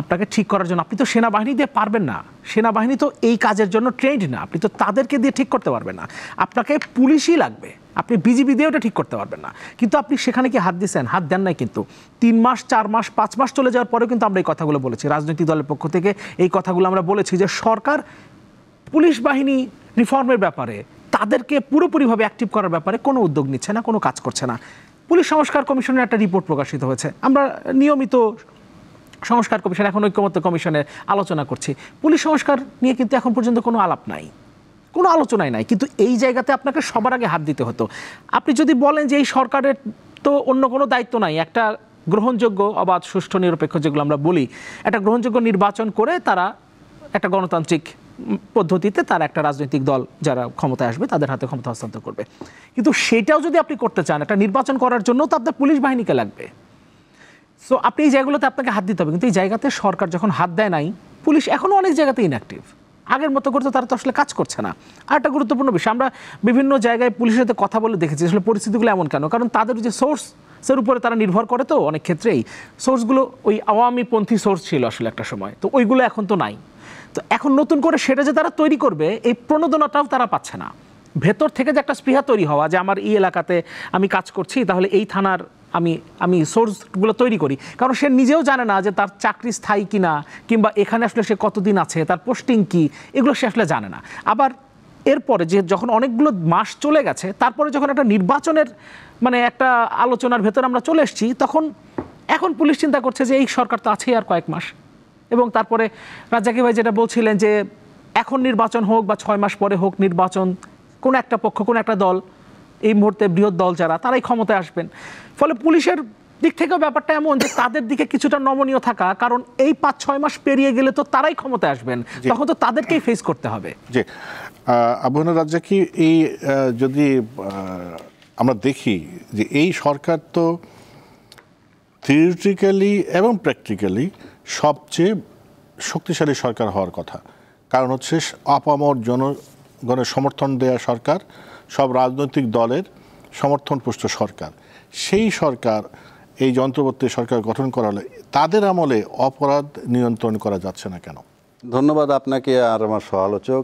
আপনাকে ঠিক করার জন্য, আপনি তো সেনাবাহিনী দিয়ে পারবেন না, সেনাবাহিনী তো এই কাজের জন্য ট্রেন্ড না, আপনি তো তাদেরকে দিয়ে ঠিক করতে পারবেন না, আপনাকে পুলিশই লাগবে, আপনি বিজিবি দিয়ে ওটা ঠিক করতে পারবেন না। কিন্তু আপনি সেখানে কি হাত দিচ্ছেন? হাত দেন নাই। কিন্তু 3 মাস 4 মাস 5 মাস চলে যাওয়ার পরেও কিন্তু আমরা এই কথাগুলো বলেছি, রাজনৈতিক দলের পক্ষ থেকে এই কথাগুলো আমরা বলেছি যে সরকার পুলিশ বাহিনী রিফর্মের ব্যাপারে, তাদেরকে পুরোপুরিভাবে অ্যাক্টিভ করার ব্যাপারে কোনো উদ্যোগ নিচ্ছে না, কোনো কাজ করছে না। পুলিশ সংস্কার কমিশনের একটা রিপোর্ট প্রকাশিত হয়েছে, আমরা নিয়মিত সংস্কার কমিশন, এখন ঐক্যমত্য কমিশনের আলোচনা করছি। পুলিশ সংস্কার নিয়ে কিন্তু এখন পর্যন্ত কোনো আলাপ নাই, কোনো আলোচনাই নাই। কিন্তু এই জায়গাতে আপনাকে সবার আগে হাত দিতে হতো। আপনি যদি বলেন যে এই সরকারের তো অন্য কোনো দায়িত্ব নাই, একটা গ্রহণযোগ্য, অবাধ, সুষ্ঠু, নিরপেক্ষ যেগুলো আমরা বলি, একটা গ্রহণযোগ্য নির্বাচন করে তারা একটা গণতান্ত্রিক পদ্ধতিতে তার একটা রাজনৈতিক দল যারা ক্ষমতায় আসবে তাদের হাতে ক্ষমতা হস্তান্তর করবে। কিন্তু সেটাও যদি আপনি করতে চান, একটা নির্বাচন করার জন্য তো আপনার পুলিশ বাহিনীকে লাগবে। সো আপনি এই জায়গাগুলোতে আপনাকে হাত দিতে হবে। কিন্তু এই জায়গাতে সরকার যখন হাত দেয় নাই, পুলিশ এখনও অনেক জায়গাতে ইনঅ্যাক্টিভ, আগের মতো করতে তারা তো আসলে কাজ করছে না। আর একটা গুরুত্বপূর্ণ বিষয়, আমরা বিভিন্ন জায়গায় পুলিশের সাথে কথা বলে দেখেছি আসলে পরিস্থিতিগুলো এমন কেন, কারণ তাদের যে সোর্সের উপরে তারা নির্ভর করে, তো অনেক ক্ষেত্রেই সোর্সগুলো ওই আওয়ামীপন্থী সোর্স ছিল আসলে একটা সময়, তো ওইগুলো এখন তো নাই। তো এখন নতুন করে সেটা যে তারা তৈরি করবে, এই প্রণোদনাটাও তারা পাচ্ছে না। ভেতর থেকে যে একটা স্পৃহা তৈরি হওয়া যে আমার এই এলাকাতে আমি কাজ করছি, তাহলে এই থানার আমি সোর্সগুলো তৈরি করি, কারণ সে নিজেও জানে না যে তার চাকরি স্থায়ী কিনা, কিংবা এখানে আসলে সে কতদিন আছে, তার পোস্টিং কি, এগুলো সে আসলে জানে না। আবার এরপরে যে যখন অনেকগুলো মাস চলে গেছে, তারপরে যখন একটা নির্বাচনের মানে একটা আলোচনার ভেতর আমরা চলে এসেছি, তখন এখন পুলিশ চিন্তা করছে যে এই সরকার তো আছেই আর কয়েক মাস, এবং তারপরে রাজ্জাকি ভাই যেটা বলছিলেন যে এখন নির্বাচন হোক বা 6 মাস পরে হোক নির্বাচন, কোনো একটা পক্ষ, কোনো একটা দল, এই মুহূর্তে বৃহৎ দল যারা, তারাই ক্ষমতায় আসবেন। ফলে পুলিশের দিক থেকেও ব্যাপারটা এমন যে তাদের দিকে কিছুটা নমনীয় থাকা, কারণ এই 5-6 মাস পেরিয়ে গেলে তো তারাই ক্ষমতায় আসবেন, তখন তো তাদেরকেই ফেস করতে হবে। জি, আবহাওয়া রাজ্জাকি, এই যদি আমরা দেখি যে এই সরকার তো থিওরিটিক্যালি এবং প্র্যাকটিক্যালি সবচেয়ে শক্তিশালী সরকার হওয়ার কথা, কারণ হচ্ছে আপামর জনগণের সমর্থন দেয়া সরকার, সব রাজনৈতিক দলের সমর্থনপুষ্ট সরকার। সেই সরকার, এই যন্ত্রবর্তী সরকার গঠন করা হলে তাদের আমলে অপরাধ নিয়ন্ত্রণ করা যাচ্ছে না কেন? ধন্যবাদ আপনাকে আর আমার সহ-আলোচক।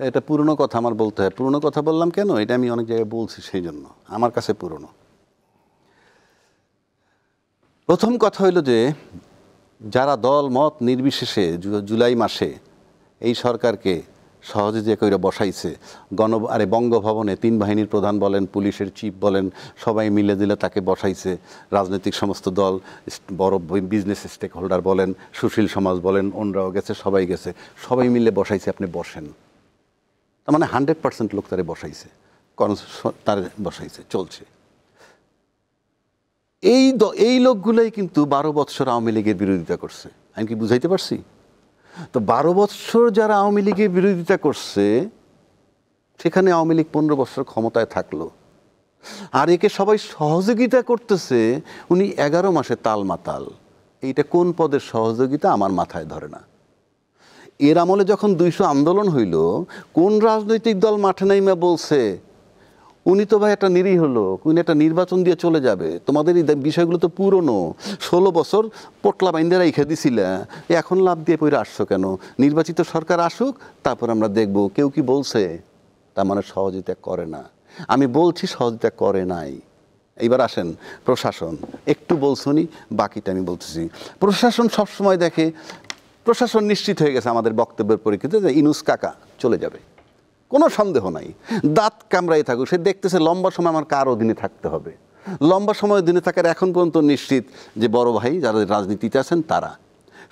এটা পুরনো কথা আমার বলতে হয়। পুরনো কথা বললাম কেন, এটা আমি অনেক জায়গায় বলছি, সেই জন্য আমার কাছে পুরনো। প্রথম কথা হইল যে যারা দল মত নির্বিশেষে জুলাই মাসে এই সরকারকে সহজে যে কইরা বসাইছে, বঙ্গভবনে 3 বাহিনীর প্রধান বলেন, পুলিশের চিফ বলেন, সবাই মিলে দিলে তাকে বসাইছে, রাজনৈতিক সমস্ত দল, বড় বিজনেস স্টেক হোল্ডার বলেন, সুশীল সমাজ বলেন, অন্যরাও গেছে, সবাই গেছে, সবাই মিলে বসাইছে, আপনি বসেন। তার মানে 100% লোক তারে বসাইছে, তার বসাইছে, চলছে। এই লোকগুলাই কিন্তু 12 বৎসর আওয়ামী লীগের বিরোধিতা করছে। আমি কি বুঝাইতে পারছি? তো 12 বৎসর যারা আওয়ামী লীগের বিরোধিতা করছে, সেখানে আওয়ামী লীগ 15 বৎসর ক্ষমতায় থাকলো, আর একে সবাই সহযোগিতা করতেছে, উনি 11 মাসে তাল মাতাল। এইটা কোন পদের সহযোগিতা আমার মাথায় ধরে না। এর আমলে যখন 200 আন্দোলন হইল, কোন রাজনৈতিক দল মাঠে নাইমা বলছে উনি তো ভাই একটা নিরীহ লোক, উনি একটা নির্বাচন দিয়ে চলে যাবে, তোমাদের এই বিষয়গুলো তো পুরনো, 16 বছর পোটলা বাইন্দা রেখে দিছিলা, এখন লাভ দিয়ে পড়ে আসছো কেন? নির্বাচিত সরকার আসুক, তারপর আমরা দেখব। কেউ কি বলছে? তার মানে সহযোগিতা করে না। আমি বলছি সহযোগিতা করে নাই। এইবার আসেন প্রশাসন, একটু বলছনি, বাকিটা আমি বলতেছি। প্রশাসন সবসময় দেখে, প্রশাসন নিশ্চিত হয়ে গেছে আমাদের বক্তব্যের পরিপ্রেক্ষিতে যে ইনুস কাকা চলে যাবে, কোনো সন্দেহ নাই, দাঁত কামড়াই থাকুক, সে দেখতেছে লম্বা সময় আমার কার অধীনে থাকতে হবে। লম্বা সময় অধীনে থাকার এখন পর্যন্ত নিশ্চিত যে বড় ভাই যারা রাজনীতিতে আছেন তারা।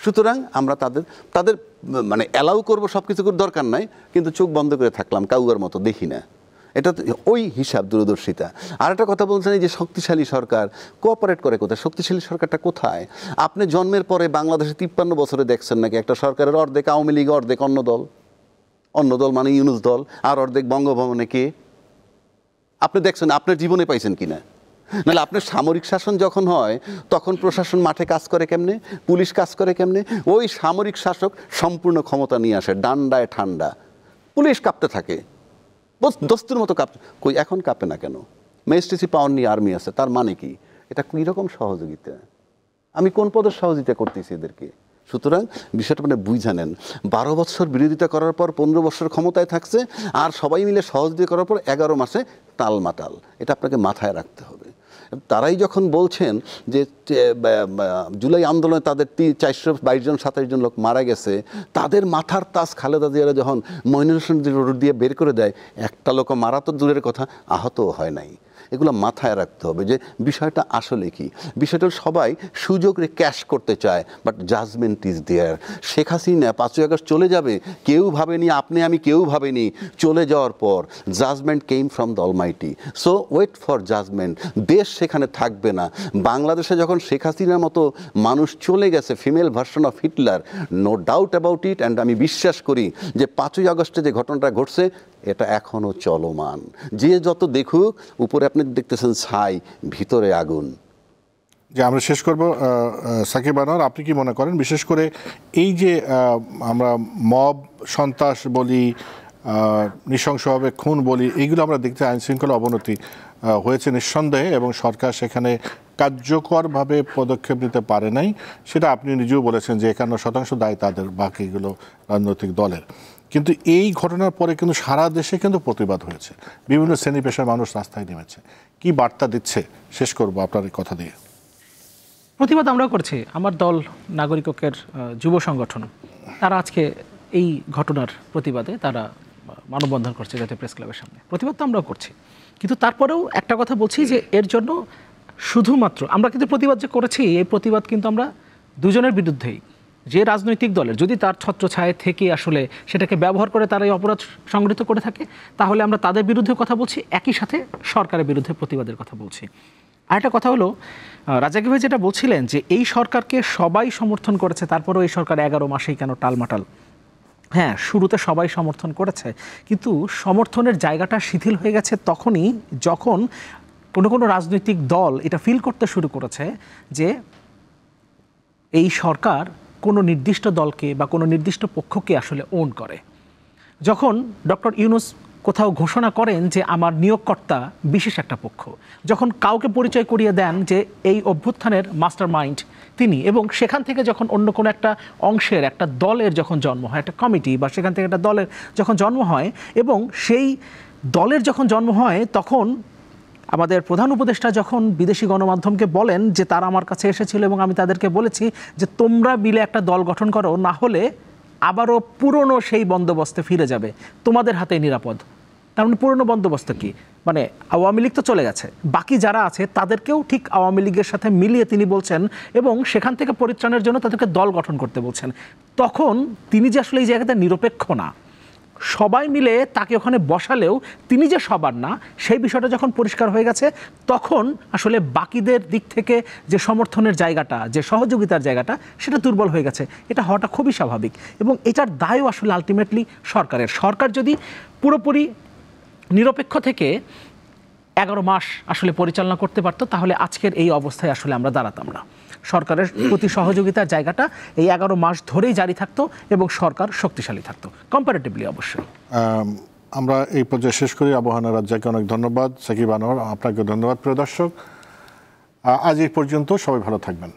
সুতরাং আমরা তাদের মানে অ্যালাউ করবো, সব কিছু দরকার নাই, কিন্তু চোখ বন্ধ করে থাকলাম, কাউয়ার মতো দেখি না। এটা ওই হিসাব, দূরদর্শিতা। আর একটা কথা বলছেন এই যে শক্তিশালী সরকার কোঅপারেট করে কোথায়, শক্তিশালী সরকারটা কোথায়? আপনি জন্মের পরে বাংলাদেশে 53 বছরে দেখছেন নাকি একটা সরকারের অর্ধেক আওয়ামী লীগ, অর্ধেক অন্য দল মানে ইউনূস দল, আর অর্ধেক বঙ্গভবনে কে? আপনি দেখছেন, আপনার জীবনে পাইছেন কিনা? নাহলে আপনার সামরিক শাসন যখন হয় তখন প্রশাসন মাঠে কাজ করে কেমনে, পুলিশ কাজ করে কেমনে? ওই সামরিক শাসক সম্পূর্ণ ক্ষমতা নিয়ে আসে, ডান্ডায় ঠান্ডা, পুলিশ কাঁপতে থাকে, দস্তুর মতো কাঁপতে। কই এখন কাঁপে না কেন? ম্যাজিস্ট্রেসি পাওয়ার নিয়ে আর্মি আছে, তার মানে কি? এটা কীরকম সহযোগিতা? আমি কোন পদের সহযোগিতা করতেছি এদেরকে? সুতরাং বিষয়টা মানে বুঝে নেন, 12 বছর বিরোধিতা করার পর 15 বছর ক্ষমতায় থাকছে, আর সবাই মিলে সহযোগিতা করার পর 11 মাসে টালমাটাল। এটা আপনাকে মাথায় রাখতে হবে। তারাই যখন বলছেন যে জুলাই আন্দোলনে তাদের 422 জন 27 জন লোক মারা গেছে, তাদের মাথার তাজ খালেদা জিয়ারা যখন মইনুল রোড দিয়ে বের করে দেয়, একটা লোক মারা তো দূরের কথা, আহতও হয় নাই। এগুলো মাথায় রাখতে হবে যে বিষয়টা আসলে কি। বিষয়টা সবাই সুযোগ ক্যাশ করতে চায়, but judgement is there. Sheikh Hasina 5ই August চলে যাবে কেউ ভাবেনি, আপনি আমি কেউ ভাবেনি। চলে যাওয়ার পর judgement came from the almighty, so wait for judgement. দেশ সেখানে থাকবে না। বাংলাদেশে যখন শেখ হাসিনার মতো মানুষ চলে গেছে, female version of Hitler, no doubt about it, and আমি বিশ্বাস করি যে 5ই আগস্টে যে ঘটনাটা ঘটছে এটা এখনও চলমান। যে যত দেখুক, উপরে আপনি দেখতেছেন ছাই, ভিতরে আগুন। যে আমরা শেষ করব, সাকিব আনোয়ার, আপনি কি মনে করেন বিশেষ করে এই যে আমরা মব সন্ত্রাস বলি, নৃশংসভাবে খুন বলি, এইগুলো আমরা দেখতে আইন শৃঙ্খলা অবনতি হয়েছে নিঃসন্দেহে, এবং সরকার সেখানে কার্যকরভাবে পদক্ষেপ নিতে পারে নাই, সেটা আপনি নিজেও বলেছেন যে 51% দায় তাদের, বাকিগুলো রাজনৈতিক দলের। কিন্তু এই ঘটনার পরে কিন্তু সারা দেশে কিন্তু প্রতিবাদ হয়েছে, বিভিন্ন শ্রেণী পেশার মানুষ রাস্তায় নেমেছে। কি বার্তা দিচ্ছে? শেষ করবো আপনার এই কথা দিয়ে। প্রতিবাদ আমরাও করছি। আমার দল নাগরিক ঐক্যের যুব সংগঠন, তারা আজকে এই ঘটনার প্রতিবাদে তারা মানববন্ধন করছে জাতীয় প্রেস ক্লাবের সামনে। প্রতিবাদ তো আমরাও করছি, কিন্তু তারপরেও একটা কথা বলছি যে এর জন্য শুধুমাত্র আমরা কিন্তু প্রতিবাদ যে করেছি, এই প্রতিবাদ কিন্তু আমরা দুজনের বিরুদ্ধেই। যে রাজনৈতিক দলের যদি তার ছত্রছায়া থেকে আসলে সেটাকে ব্যবহার করে তারা এই অপরাধ সংগঠিত করে থাকে, তাহলে আমরা তাদের বিরুদ্ধে কথা বলছি, একই সাথে সরকারের বিরুদ্ধে প্রতিবাদের কথা বলছি। আর একটা কথা হলো, রাজাকি ভাই যেটা বলছিলেন যে এই সরকারকে সবাই সমর্থন করেছে, তারপরেও এই সরকার 11 মাসেই কেন টালমাটাল। হ্যাঁ, শুরুতে সবাই সমর্থন করেছে, কিন্তু সমর্থনের জায়গাটা শিথিল হয়ে গেছে তখনই যখন কোনো রাজনৈতিক দল এটা ফিল করতে শুরু করেছে যে এই সরকার কোনো নির্দিষ্ট দলকে বা কোনো নির্দিষ্ট পক্ষকে আসলে ওন করে। যখন ডক্টর ইউনূস কোথাও ঘোষণা করেন যে আমার নিয়োগকর্তা বিশেষ একটা পক্ষ, যখন কাউকে পরিচয় করিয়ে দেন যে এই অভ্যুত্থানের মাস্টার মাইন্ড তিনি, এবং সেখান থেকে যখন অন্য কোনো একটা অংশের একটা দলের যখন জন্ম হয়, একটা কমিটি বা সেখান থেকে একটা দলের যখন জন্ম হয়, এবং সেই দলের যখন জন্ম হয়, তখন আমাদের প্রধান উপদেষ্টা যখন বিদেশি গণমাধ্যমকে বলেন যে তারা আমার কাছে এসেছিল এবং আমি তাদেরকে বলেছি যে তোমরা মিলে একটা দল গঠন করো, না হলে আবারও পুরনো সেই বন্দোবস্তে ফিরে যাবে, তোমাদের হাতে নিরাপদ। তার মানে পুরনো বন্দোবস্ত কি? মানে আওয়ামী লীগ তো চলে গেছে, বাকি যারা আছে তাদেরকেও ঠিক আওয়ামী লীগের সাথে মিলিয়ে তিনি বলছেন, এবং সেখান থেকে পরিত্রাণের জন্য তাদেরকে দল গঠন করতে বলছেন। তখন তিনি যে আসলে এই জায়গাতে নিরপেক্ষ না, সবাই মিলে তাকে ওখানে বসালেও তিনি যে সবার না, সেই বিষয়টা যখন পরিষ্কার হয়ে গেছে, তখন আসলে বাকিদের দিক থেকে যে সমর্থনের জায়গাটা, যে সহযোগিতার জায়গাটা, সেটা দুর্বল হয়ে গেছে। এটা হওয়াটা খুবই স্বাভাবিক, এবং এটার দায়ও আসলে আলটিমেটলি সরকারের। সরকার যদি পুরোপুরি নিরপেক্ষ থেকে 11 মাস আসলে পরিচালনা করতে পারতো, তাহলে আজকের এই অবস্থায় আসলে আমরা দাঁড়াতাম না। সরকারের প্রতি সহযোগিতার জায়গাটা এই 11 মাস ধরেই জারি থাকতো, এবং সরকার শক্তিশালী থাকতো কম্পারেটিভলি অবশ্যই। আমরা এই পর্যায়ে শেষ করি। আবহানা রাজ্জাককে অনেক ধন্যবাদ, সাকিব আনোয়ার আপনাকে ধন্যবাদ। প্রিয় দর্শক, আজ এই পর্যন্ত, সবাই ভালো থাকবেন।